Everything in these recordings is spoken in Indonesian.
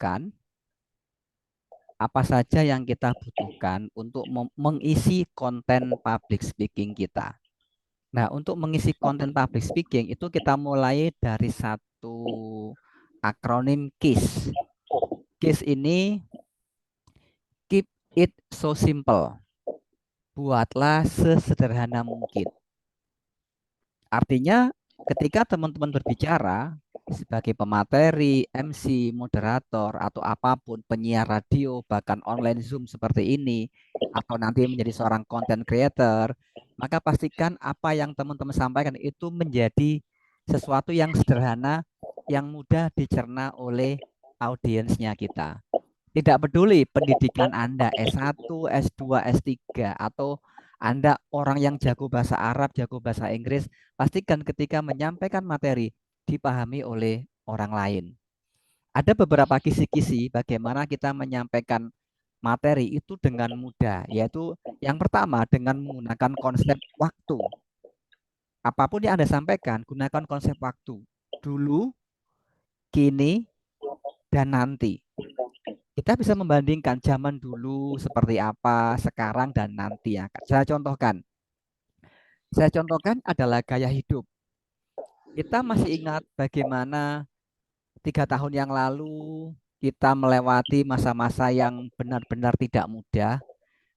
butuhkan, apa saja yang kita butuhkan untuk mengisi konten public speaking kita. Nah, untuk mengisi konten public speaking itu kita mulai dari satu akronim KISS. KISS ini keep it so simple. Buatlah sesederhana mungkin. Artinya, ketika teman-teman berbicara sebagai pemateri, MC, moderator, atau apapun, penyiar radio, bahkan online Zoom seperti ini, atau nanti menjadi seorang content creator, maka pastikan apa yang teman-teman sampaikan itu menjadi sesuatu yang sederhana, yang mudah dicerna oleh audiensnya kita. Tidak peduli pendidikan Anda S1, S2, S3, atau Anda orang yang jago bahasa Arab, jago bahasa Inggris, pastikan ketika menyampaikan materi dipahami oleh orang lain. Ada beberapa kisi-kisi bagaimana kita menyampaikan materi itu dengan mudah, yaitu yang pertama dengan menggunakan konsep waktu. Apapun yang Anda sampaikan, gunakan konsep waktu. Dulu, kini, dan nanti. Kita bisa membandingkan zaman dulu seperti apa, sekarang dan nanti ya. Saya contohkan. Saya contohkan adalah gaya hidup. Kita masih ingat bagaimana 3 tahun yang lalu kita melewati masa-masa yang benar-benar tidak mudah.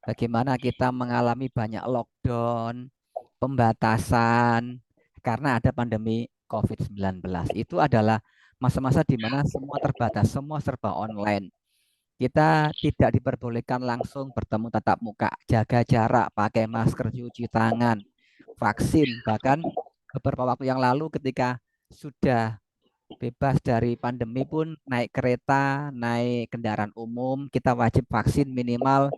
Bagaimana kita mengalami banyak lockdown, pembatasan karena ada pandemi COVID-19. Itu adalah masa-masa di mana semua terbatas, semua serba online. Kita tidak diperbolehkan langsung bertemu tatap muka, jaga jarak, pakai masker, cuci tangan, vaksin. Bahkan beberapa waktu yang lalu ketika sudah bebas dari pandemi pun naik kereta, naik kendaraan umum, kita wajib vaksin minimal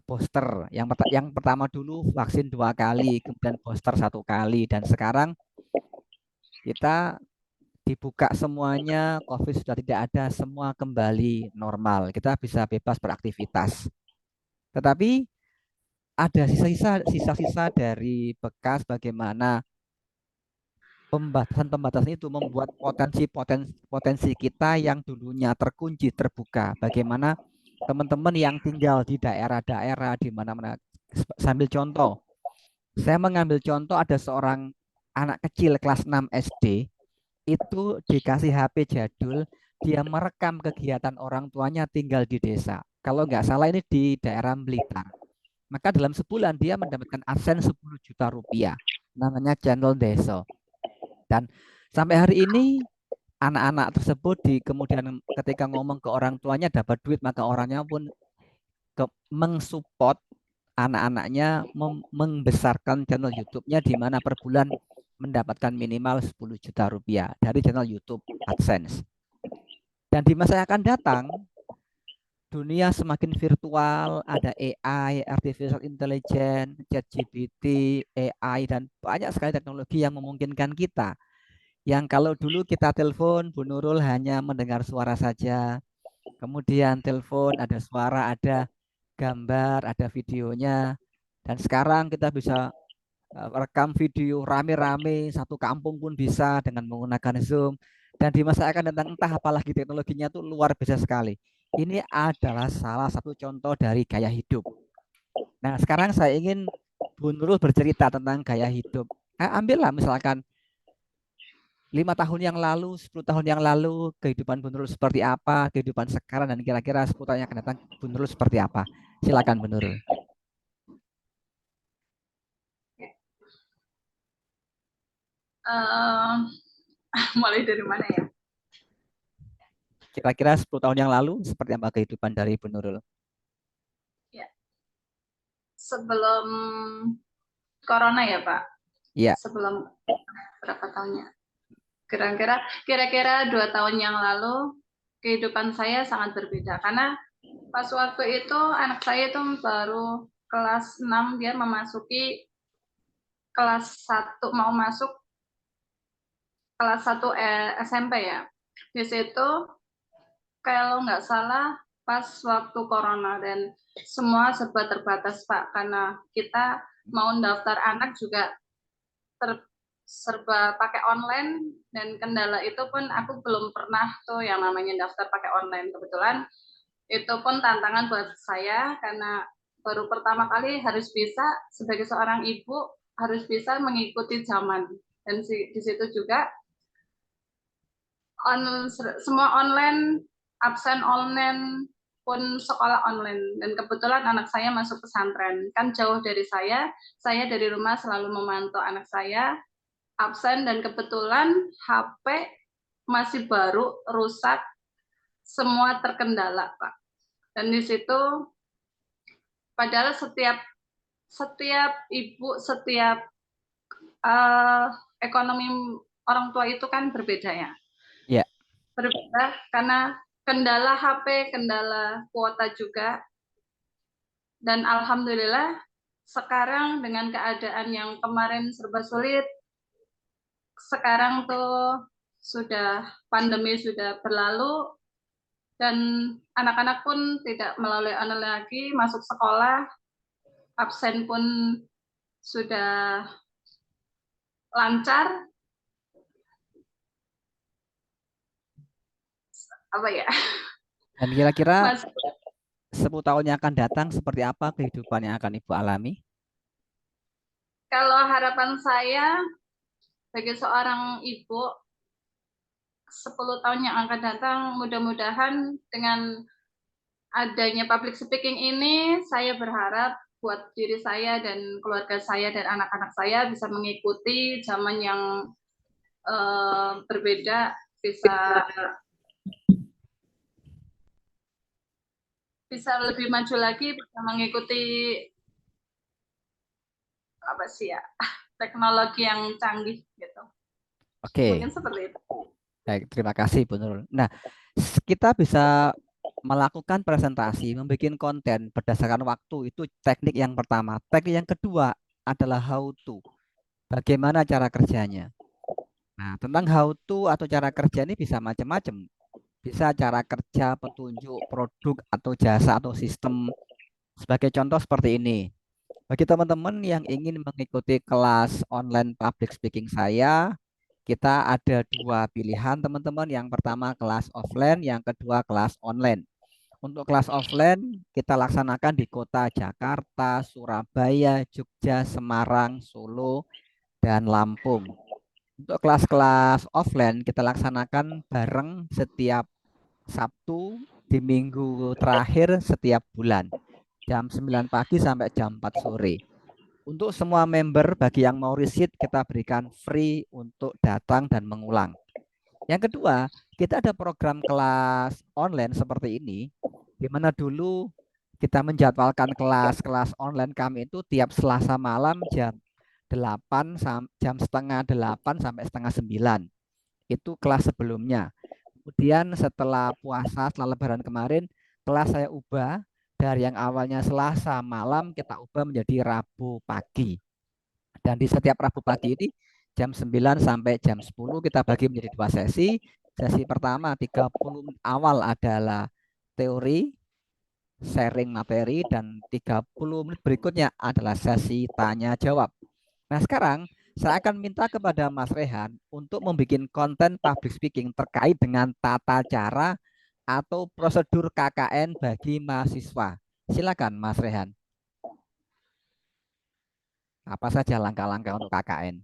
booster. Yang pertama dulu vaksin 2 kali, kemudian booster 1 kali, dan sekarang kita dibuka semuanya, COVID sudah tidak ada, semua kembali normal. Kita bisa bebas beraktivitas. Tetapi ada sisa-sisa dari bekas bagaimana pembatasan-pembatasan itu membuat potensi kita yang dulunya terkunci terbuka. Bagaimana teman-teman yang tinggal di daerah-daerah di mana-mana. Sambil contoh, saya mengambil contoh ada seorang anak kecil kelas 6 SD itu dikasih HP jadul, dia merekam kegiatan orang tuanya tinggal di desa. Kalau nggak salah ini di daerah Blitar. Maka dalam sebulan dia mendapatkan AdSense 10 juta rupiah. Namanya channel Deso. Dan sampai hari ini anak-anak tersebut kemudian ketika ngomong ke orang tuanya dapat duit, maka orangnya pun mensupport anak-anaknya membesarkan channel YouTube-nya di mana per bulan mendapatkan minimal 10 juta rupiah dari channel YouTube AdSense. Dan di masa yang akan datang, dunia semakin virtual, ada AI, Artificial Intelligence, ChatGPT, AI, dan banyak sekali teknologi yang memungkinkan kita. Yang kalau dulu kita telepon, Bu Nurul hanya mendengar suara saja, kemudian telepon, ada suara, ada gambar, ada videonya, dan sekarang kita bisa rekam video rame-rame, satu kampung pun bisa dengan menggunakan Zoom. Dan di masa akan datang entah apalagi teknologinya itu luar biasa sekali. Ini adalah salah satu contoh dari gaya hidup. Nah, sekarang saya ingin Bu Nurul bercerita tentang gaya hidup. Ambillah misalkan 5 tahun yang lalu, 10 tahun yang lalu, kehidupan Bu Nurul seperti apa, kehidupan sekarang, dan kira-kira 10 tahun yang akan datang, Bu Nurul seperti apa. Silakan Bu Nurul. Mulai dari mana ya? Kira-kira 10 tahun yang lalu, seperti apa kehidupan dari Bu Nurul? Ya. Sebelum Corona ya Pak? Iya. Sebelum berapa tahunnya? Kira-kira 2 tahun yang lalu kehidupan saya sangat berbeda karena pas waktu itu anak saya itu baru kelas 6, dia memasuki kelas 1, mau masuk kelas 1 SMP ya. Di situ kalau nggak salah pas waktu Corona dan semua serba terbatas Pak, karena kita mau daftar anak juga serba pakai online, dan kendala itu pun aku belum pernah tuh yang namanya daftar pakai online. Kebetulan itu pun tantangan buat saya karena baru pertama kali harus bisa sebagai seorang ibu harus bisa mengikuti zaman, dan di situ juga semua online, absen online pun sekolah online, dan kebetulan anak saya masuk pesantren kan jauh dari saya dari rumah selalu memantau anak saya absen, dan kebetulan HP masih baru, rusak, semua terkendala, Pak. Dan di situ, padahal setiap ibu, setiap ekonomi orang tua itu kan berbeda ya. Ya. Berbeda karena kendala HP, kendala kuota juga. Dan alhamdulillah sekarang dengan keadaan yang kemarin serba sulit, sekarang tuh sudah pandemi sudah berlalu, dan anak-anak pun tidak melalui online lagi, masuk sekolah, absen pun sudah lancar. Apa ya? Dan kira-kira Mas, 10 tahun yang akan datang seperti apa kehidupan yang akan Ibu alami? kalau harapan saya sebagai seorang ibu, 10 tahun yang akan datang, mudah-mudahan dengan adanya public speaking ini, saya berharap buat diri saya dan keluarga saya dan anak-anak saya bisa mengikuti zaman yang berbeda, bisa lebih maju lagi, bisa mengikuti apa sih ya, teknologi yang canggih gitu. Oke, Mungkin seperti itu. baik, terima kasih Bu Nurul. Nah, kita bisa melakukan presentasi, membuat konten berdasarkan waktu, itu teknik yang pertama. Teknik yang kedua adalah how to, bagaimana cara kerjanya. Nah, tentang how to atau cara kerja ini bisa macam-macam. Bisa cara kerja, petunjuk, produk atau jasa atau sistem. Sebagai contoh seperti ini. Bagi teman-teman yang ingin mengikuti kelas online public speaking saya, kita ada dua pilihan teman-teman. Yang pertama kelas offline, yang kedua kelas online. Untuk kelas offline kita laksanakan di kota Jakarta, Surabaya, Jogja, Semarang, Solo, dan Lampung. Untuk kelas-kelas offline kita laksanakan bareng setiap Sabtu di minggu terakhir setiap bulan. Jam 9 pagi sampai jam 4 sore. Untuk semua member, bagi yang mau receipt, kita berikan free untuk datang dan mengulang. Yang kedua, kita ada program kelas online seperti ini, di mana dulu kita menjadwalkan kelas-kelas online kami itu tiap Selasa malam jam 8 jam setengah 8 sampai setengah 9. Itu kelas sebelumnya. Kemudian setelah puasa, setelah Lebaran kemarin, kelas saya ubah dari yang awalnya Selasa malam kita ubah menjadi Rabu pagi. Dan di setiap Rabu pagi ini jam 9 sampai jam 10 kita bagi menjadi dua sesi. Sesi pertama 30 menit awal adalah teori, sharing materi, dan 30 menit berikutnya adalah sesi tanya jawab. Nah, sekarang saya akan minta kepada Mas Rehan untuk membuat konten public speaking terkait dengan tata cara atau prosedur KKN bagi mahasiswa. Silakan Mas Rehan. Apa saja langkah-langkah untuk KKN?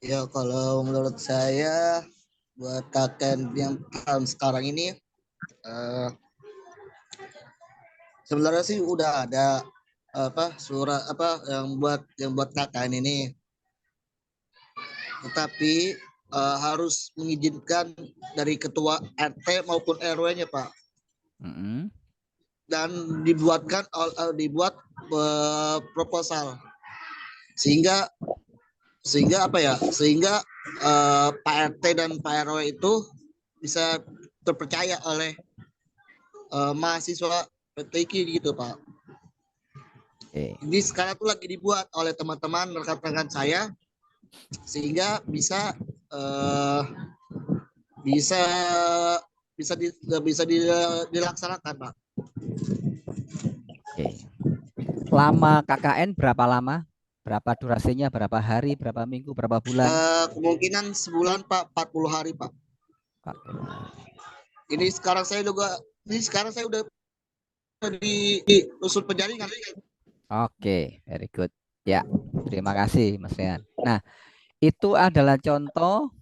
Ya, kalau menurut saya buat KKN yang tahun sekarang ini sebenarnya sih udah ada surat yang buat KKN ini. Tetapi harus mengizinkan dari ketua RT maupun RW-nya, Pak. Dan dibuat proposal sehingga Pak RT dan Pak RW itu bisa terpercaya oleh mahasiswa PTQ gitu, Pak. Ini sekarang tuh lagi dibuat oleh teman-teman rekan-rekan saya sehingga bisa dilaksanakan, Pak. Oke. Lama KKN berapa lama? Berapa durasinya? Berapa hari? Berapa minggu? Berapa bulan? Kemungkinan sebulan Pak, 40 hari Pak. 40 hari. Ini sekarang saya udah di usul penjaringan. Oke, very good. Ya, terima kasih Mas Rian. Nah, itu adalah contoh